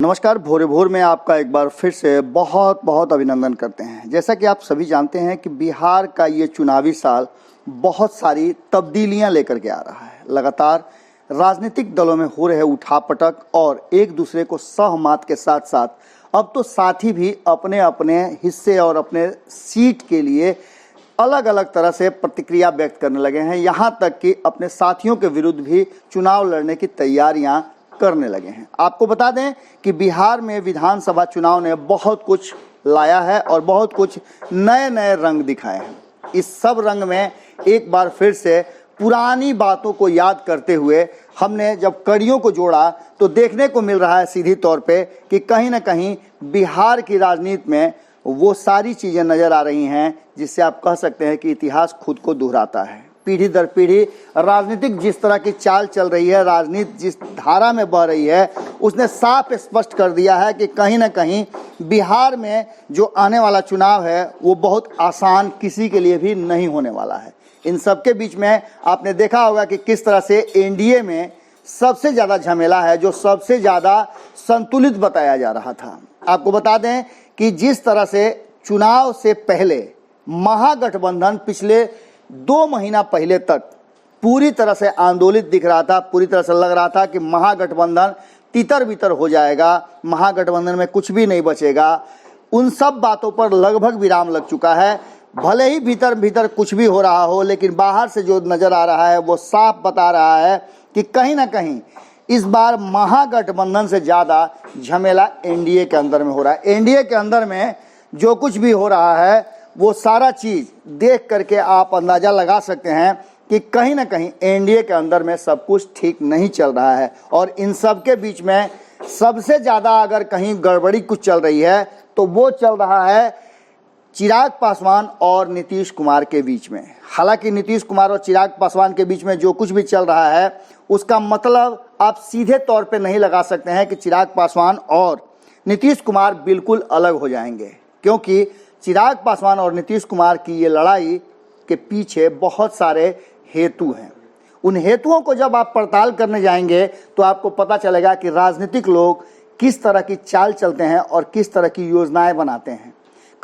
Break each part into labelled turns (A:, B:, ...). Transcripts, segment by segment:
A: नमस्कार। भोरे भोर में आपका एक बार फिर से बहुत बहुत अभिनंदन करते हैं। जैसा कि आप सभी जानते हैं कि बिहार का ये चुनावी साल बहुत सारी तब्दीलियां लेकर के आ रहा है। लगातार राजनीतिक दलों में हो रहे उठापटक और एक दूसरे को सहमत के साथ साथ अब तो साथी भी अपने अपने हिस्से और अपने सीट के लिए अलग अलग तरह से प्रतिक्रिया व्यक्त करने लगे हैं। यहाँ तक कि अपने साथियों के विरुद्ध भी चुनाव लड़ने की तैयारियां करने लगे हैं। आपको बता दें कि बिहार में विधानसभा चुनाव ने बहुत कुछ लाया है और बहुत कुछ नए नए रंग दिखाए हैं। इस सब रंग में एक बार फिर से पुरानी बातों को याद करते हुए हमने जब कड़ियों को जोड़ा तो देखने को मिल रहा है सीधी तौर पे कि कहीं ना कहीं बिहार की राजनीति में वो सारी चीज़ें नज़र आ रही हैं जिससे आप कह सकते हैं कि इतिहास खुद को दोहराता है। पीढ़ी दर पीढ़ी राजनीतिक जिस तरह की चाल चल रही है, राजनीति जिस धारा में बह रही है, उसने साफ स्पष्ट कर दिया है कि कहीं ना कहीं बिहार में जो आने वाला चुनाव है वो बहुत आसान किसी के लिए भी नहीं होने वाला है। इन सब के बीच में आपने देखा होगा कि किस तरह से एनडीए में सबसे ज़्यादा झमेला है, जो सबसे ज़्यादा संतुलित बताया जा रहा था। आपको बता दें कि जिस तरह से चुनाव से पहले महागठबंधन पिछले 2 महीना पहले तक पूरी तरह से आंदोलित दिख रहा था, पूरी तरह से लग रहा था कि महागठबंधन तितर बितर हो जाएगा, महागठबंधन में कुछ भी नहीं बचेगा। उन सब बातों पर लगभग विराम लग चुका है। भले ही भीतर भीतर कुछ भी हो रहा हो, लेकिन बाहर से जो नज़र आ रहा है वो साफ बता रहा है कि कहीं ना कहीं इस बार महागठबंधन से ज़्यादा झमेला एनडीए के अंदर में हो रहा है। एनडीए के अंदर में जो कुछ भी हो रहा है वो सारा चीज़ देख करके आप अंदाज़ा लगा सकते हैं कि कहीं ना कहीं एनडीए के अंदर में सब कुछ ठीक नहीं चल रहा है। और इन सब के बीच में सबसे ज़्यादा अगर कहीं गड़बड़ी कुछ चल रही है तो वो चल रहा है चिराग पासवान और नीतीश कुमार के बीच में। हालांकि नीतीश कुमार और चिराग पासवान के बीच में जो कुछ भी चल रहा है उसका मतलब आप सीधे तौर पे नहीं लगा सकते हैं कि चिराग पासवान और नीतीश कुमार बिल्कुल अलग हो जाएंगे, क्योंकि चिराग पासवान और नीतीश कुमार की ये लड़ाई के पीछे बहुत सारे हेतु हैं। उन हेतुओं को जब आप पड़ताल करने जाएंगे तो आपको पता चलेगा कि राजनीतिक लोग किस तरह की चाल चलते हैं और किस तरह की योजनाएं बनाते हैं।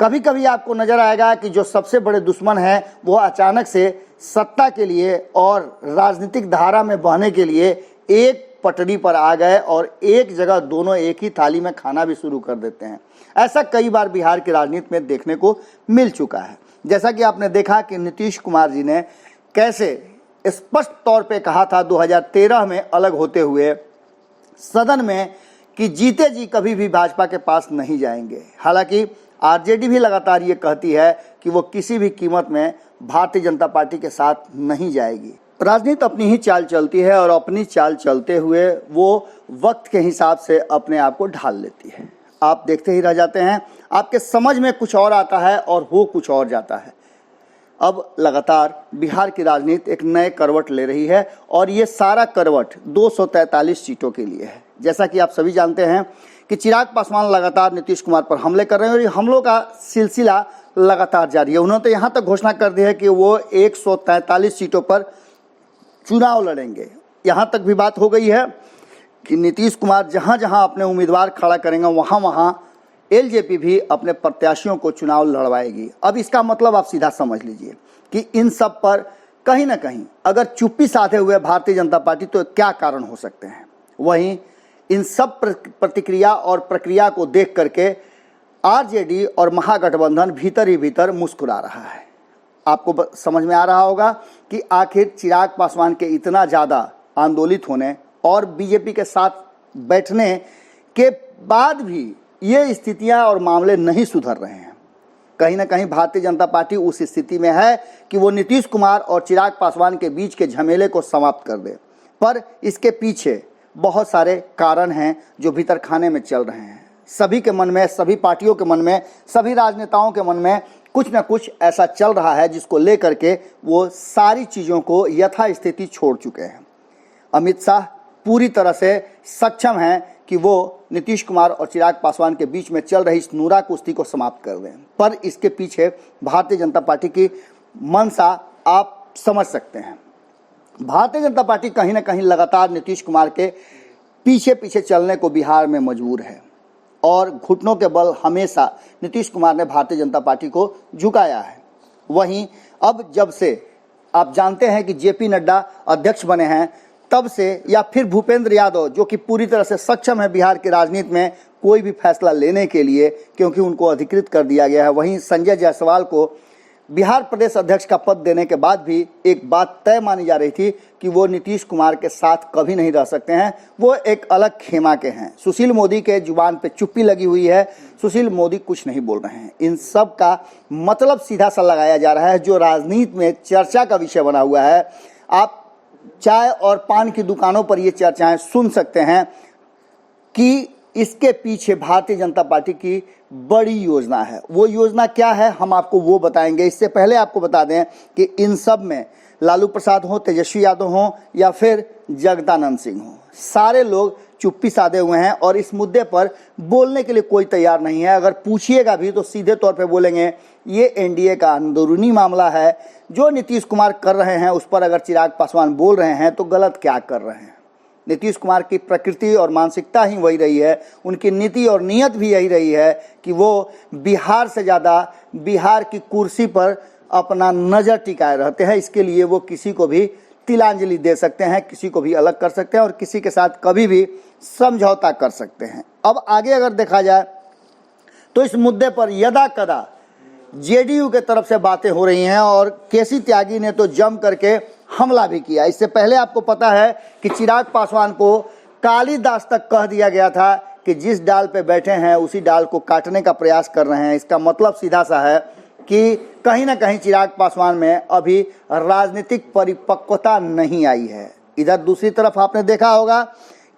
A: कभी कभी आपको नजर आएगा कि जो सबसे बड़े दुश्मन हैं वो अचानक से सत्ता के लिए और राजनीतिक धारा में बहने के लिए एक पटरी पर आ गए और एक जगह दोनों एक ही थाली में खाना भी शुरू कर देते हैं। ऐसा कई बार बिहार की राजनीति में देखने को मिल चुका है। जैसा कि आपने देखा कि नीतीश कुमार जी ने कैसे स्पष्ट तौर पे कहा था 2013 में अलग होते हुए सदन में कि जीते जी कभी भी भाजपा के पास नहीं जाएंगे। हालांकि आरजेडी भी लगातार ये कहती है कि वो किसी भी कीमत में भारतीय जनता पार्टी के साथ नहीं जाएगी। राजनीति अपनी ही चाल चलती है और अपनी चाल चलते हुए वो वक्त के हिसाब से अपने आप को ढाल लेती है। आप देखते ही रह जाते हैं, आपके समझ में कुछ और आता है और हो कुछ और जाता है। अब लगातार बिहार की राजनीति एक नए करवट ले रही है और ये सारा करवट 243 सीटों के लिए है। जैसा कि आप सभी जानते हैं कि चिराग पासवान लगातार नीतीश कुमार पर हमले कर रहे हैं और ये हमलों का सिलसिला लगातार जारी है। उन्होंने तो यहाँ तक घोषणा कर दी है कि वो 143 सीटों पर चुनाव लड़ेंगे। यहाँ तक भी बात हो गई है कि नीतीश कुमार जहाँ जहाँ अपने उम्मीदवार खड़ा करेंगे वहाँ वहाँ एलजेपी भी अपने प्रत्याशियों को चुनाव लड़वाएगी। अब इसका मतलब आप सीधा समझ लीजिए कि इन सब पर कहीं ना कहीं अगर चुप्पी साधे हुए भारतीय जनता पार्टी तो क्या कारण हो सकते हैं। वहीं इन सब प्रतिक्रिया और प्रक्रिया को देख करके आरजेडी और महागठबंधन भीतर ही भीतर मुस्कुरा रहा है। आपको समझ में आ रहा होगा कि आखिर चिराग पासवान के इतना ज़्यादा आंदोलित होने और बीजेपी के साथ बैठने के बाद भी ये स्थितियां और मामले नहीं सुधर रहे हैं। कहीं ना कहीं भारतीय जनता पार्टी उस स्थिति में है कि वो नीतीश कुमार और चिराग पासवान के बीच के झमेले को समाप्त कर दे। पर इसके पीछे बहुत सारे कारण हैं जो भीतर खाने में चल रहे हैं। सभी के मन में, सभी पार्टियों के मन में, सभी राजनेताओं के मन में कुछ न कुछ ऐसा चल रहा है जिसको लेकर के वो सारी चीज़ों को यथास्थिति छोड़ चुके हैं। अमित शाह पूरी तरह से सक्षम हैं कि वो नीतीश कुमार और चिराग पासवान के बीच में चल रही इस नूरा कुश्ती को समाप्त कर दें। पर इसके पीछे भारतीय जनता पार्टी की मंशा आप समझ सकते हैं। भारतीय जनता पार्टी कहीं ना कहीं लगातार नीतीश कुमार के पीछे पीछे चलने को बिहार में मजबूर है। और घुटनों के बल हमेशा नीतीश कुमार ने भारतीय जनता पार्टी को झुकाया है। वहीं अब जब से आप जानते हैं कि जेपी नड्डा अध्यक्ष बने हैं, तब से या फिर भूपेंद्र यादव जो कि पूरी तरह से सक्षम है बिहार की राजनीति में कोई भी फैसला लेने के लिए, क्योंकि उनको अधिकृत कर दिया गया है। वहीं संजय जायसवाल को बिहार प्रदेश अध्यक्ष का पद देने के बाद भी एक बात तय मानी जा रही थी कि वो नीतीश कुमार के साथ कभी नहीं रह सकते हैं, वो एक अलग खेमा के हैं। सुशील मोदी के जुबान पे चुप्पी लगी हुई है, सुशील मोदी कुछ नहीं बोल रहे हैं। इन सब का मतलब सीधा सा लगाया जा रहा है, जो राजनीति में चर्चा का विषय बना हुआ है। आप चाय और पान की दुकानों पर ये चर्चाएं सुन सकते हैं कि इसके पीछे भारतीय जनता पार्टी की बड़ी योजना है। वो योजना क्या है हम आपको वो बताएंगे। इससे पहले आपको बता दें कि इन सब में लालू प्रसाद हो, तेजस्वी यादव हो या फिर जगदानंद सिंह हो, सारे लोग चुप्पी साधे हुए हैं और इस मुद्दे पर बोलने के लिए कोई तैयार नहीं है। अगर पूछिएगा भी तो सीधे तौर पे बोलेंगे ये एनडीए का अंदरूनी मामला है, जो नीतीश कुमार कर रहे हैं उस पर अगर चिराग पासवान बोल रहे हैं तो गलत क्या कर रहे हैं। नीतीश कुमार की प्रकृति और मानसिकता ही वही रही है, उनकी नीति और नीयत भी यही रही है कि वो बिहार से ज़्यादा बिहार की कुर्सी पर अपना नज़र टिकाए रहते हैं। इसके लिए वो किसी को भी तिलांजलि दे सकते हैं, किसी को भी अलग कर सकते हैं और किसी के साथ कभी भी समझौता कर सकते हैं। अब आगे अगर देखा जाए तो इस मुद्दे पर यदा कदा जेडीयू के तरफ से बातें हो रही हैं और केसी त्यागी ने तो जम करके हमला भी किया। इससे पहले आपको पता है कि चिराग पासवान को कालिदास तक कह दिया गया था कि जिस डाल पे बैठे हैं उसी डाल को काटने का प्रयास कर रहे हैं। इसका मतलब सीधा सा है कि कहीं ना कहीं चिराग पासवान में अभी राजनीतिक परिपक्वता नहीं आई है। इधर दूसरी तरफ आपने देखा होगा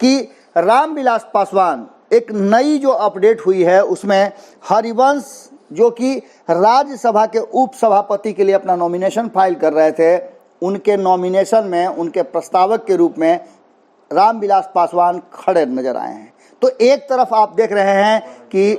A: कि रामविलास पासवान, एक नई जो अपडेट हुई है उसमें हरिवंश जो कि राज्यसभा के उपसभापति के लिए अपना नॉमिनेशन फाइल कर रहे थे, उनके नॉमिनेशन में उनके प्रस्तावक के रूप में रामविलास पासवान खड़े नजर आए हैं। तो एक तरफ आप देख रहे हैं कि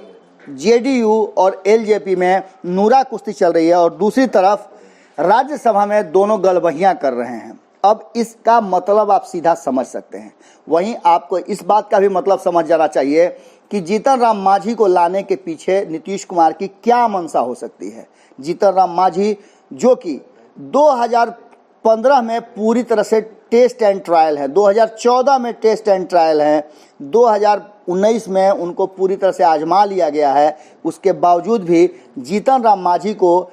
A: जेडीयू और एलजेपी में नूरा कुश्ती चल रही है और दूसरी तरफ राज्यसभा में दोनों गलबहियां कर रहे हैं। अब इसका मतलब आप सीधा समझ सकते हैं। वहीं आपको इस बात का भी मतलब समझ जाना चाहिए कि जीतन राम मांझी को लाने के पीछे नीतीश कुमार की क्या मंशा हो सकती है। जीतन राम मांझी जो कि 2015 में पूरी तरह से टेस्ट एंड ट्रायल है, 2014 में टेस्ट एंड ट्रायल है, 2019 में उनको पूरी तरह से आजमा लिया गया है। उसके बावजूद भी जीतन राम मांझी को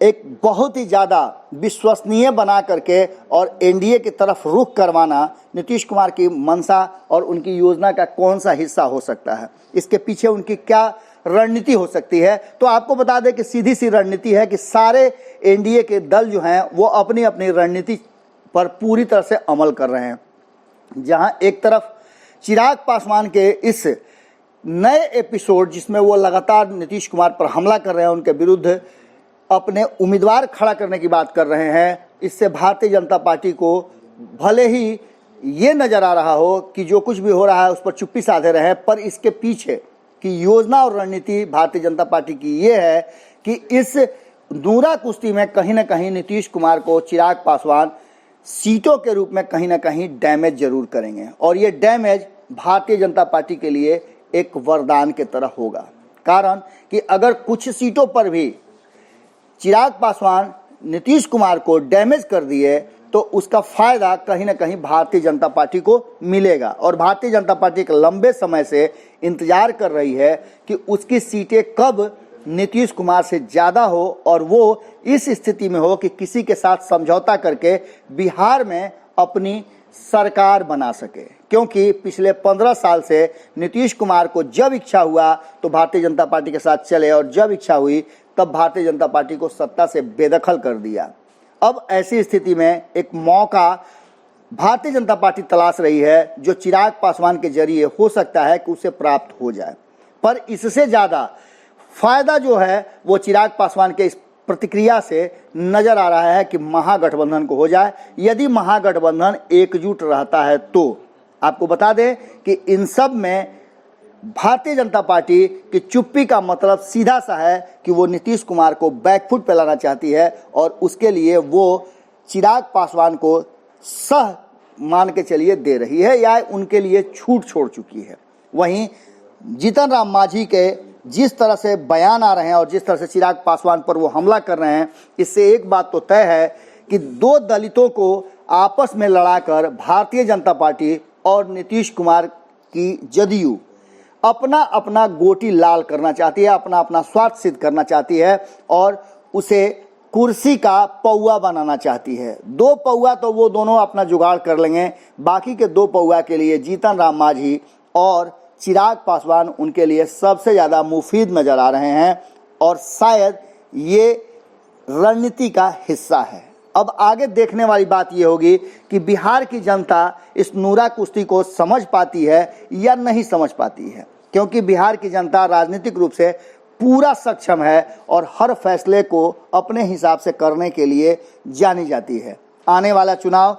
A: एक बहुत ही ज़्यादा विश्वसनीय बना करके और एनडीए की तरफ रुख करवाना नीतीश कुमार की मंशा और उनकी योजना का कौन सा हिस्सा हो सकता है, इसके पीछे उनकी क्या रणनीति हो सकती है। तो आपको बता दें कि सीधी सी रणनीति है कि सारे एनडीए के दल जो हैं वो अपनी अपनी रणनीति पर पूरी तरह से अमल कर रहे हैं। जहां एक तरफ चिराग पासवान के इस नए एपिसोड जिसमें वो लगातार नीतीश कुमार पर हमला कर रहे हैं, उनके विरुद्ध अपने उम्मीदवार खड़ा करने की बात कर रहे हैं, इससे भारतीय जनता पार्टी को भले ही ये नज़र आ रहा हो कि जो कुछ भी हो रहा है उस पर चुप्पी साधे रहे, पर इसके पीछे की योजना और रणनीति भारतीय जनता पार्टी की ये है कि इस नूरा कुश्ती में कहीं ना कहीं नीतीश कुमार को चिराग पासवान सीटों के रूप में कहीं ना कहीं डैमेज जरूर करेंगे और ये डैमेज भारतीय जनता पार्टी के लिए एक वरदान की तरह होगा। कारण कि अगर कुछ सीटों पर भी चिराग पासवान नीतीश कुमार को डैमेज कर दिए तो उसका फायदा कहीं ना कहीं भारतीय जनता पार्टी को मिलेगा और भारतीय जनता पार्टी एक लंबे समय से इंतजार कर रही है कि उसकी सीटें कब नीतीश कुमार से ज़्यादा हो और वो इस स्थिति में हो कि किसी के साथ समझौता करके बिहार में अपनी सरकार बना सके। क्योंकि पिछले 15 साल से नीतीश कुमार को जब इच्छा हुआ तो भारतीय जनता पार्टी के साथ चले और जब इच्छा हुई तब भारतीय जनता पार्टी को सत्ता से बेदखल कर दिया। अब ऐसी स्थिति में एक मौका भारतीय जनता पार्टी तलाश रही है जो चिराग पासवान के जरिए हो सकता है कि उसे प्राप्त हो जाए। पर इससे ज़्यादा फायदा जो है वो चिराग पासवान के इस प्रतिक्रिया से नजर आ रहा है कि महागठबंधन को हो जाए। यदि महागठबंधन एकजुट रहता है तो आपको बता दें कि इन सब में भारतीय जनता पार्टी की चुप्पी का मतलब सीधा सा है कि वो नीतीश कुमार को बैकफुट पे लाना चाहती है और उसके लिए वो चिराग पासवान को सह मान के चलिए दे रही है या उनके लिए छूट छोड़ चुकी है। वहीं जीतन राम मांझी के जिस तरह से बयान आ रहे हैं और जिस तरह से चिराग पासवान पर वो हमला कर रहे हैं, इससे एक बात तो तय है कि दो दलितों को आपस में लड़ाकर भारतीय जनता पार्टी और नीतीश कुमार की जदयू अपना अपना गोटी लाल करना चाहती है, अपना अपना स्वार्थ सिद्ध करना चाहती है और उसे कुर्सी का पौआ बनाना चाहती है। 2 पौआ तो वो दोनों अपना जुगाड़ कर लेंगे, बाकी के 2 पौआ के लिए जीतन राम मांझी और चिराग पासवान उनके लिए सबसे ज़्यादा मुफीद नज़र आ रहे हैं और शायद ये रणनीति का हिस्सा है। अब आगे देखने वाली बात ये होगी कि बिहार की जनता इस नूरा कुश्ती को समझ पाती है या नहीं समझ पाती है, क्योंकि बिहार की जनता राजनीतिक रूप से पूरा सक्षम है और हर फैसले को अपने हिसाब से करने के लिए जानी जाती है। आने वाला चुनाव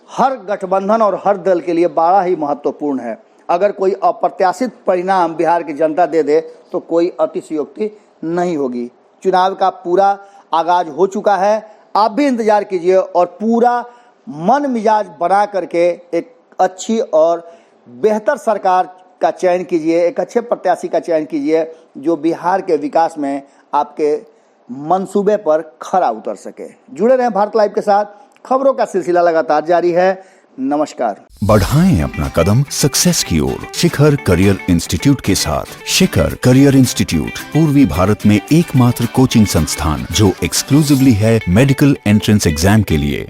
A: हर गठबंधन और हर दल के लिए बड़ा ही महत्वपूर्ण है। अगर कोई अप्रत्याशित परिणाम बिहार की जनता दे दे तो कोई अतिशयोक्ति नहीं होगी। चुनाव का पूरा आगाज हो चुका है, आप भी इंतजार कीजिए और पूरा मन मिजाज बना करके एक अच्छी और बेहतर सरकार का चयन कीजिए, एक अच्छे प्रत्याशी का चयन कीजिए जो बिहार के विकास में आपके मंसूबे पर खरा उतर सके। जुड़े रहें भारत लाइव के साथ, खबरों का सिलसिला लगातार जारी है। नमस्कार।
B: बढ़ाएं अपना कदम सक्सेस की ओर शिखर करियर इंस्टीट्यूट के साथ। शिखर करियर इंस्टीट्यूट पूर्वी भारत में एकमात्र कोचिंग संस्थान जो एक्सक्लूसिवली है मेडिकल एंट्रेंस एग्जाम के लिए।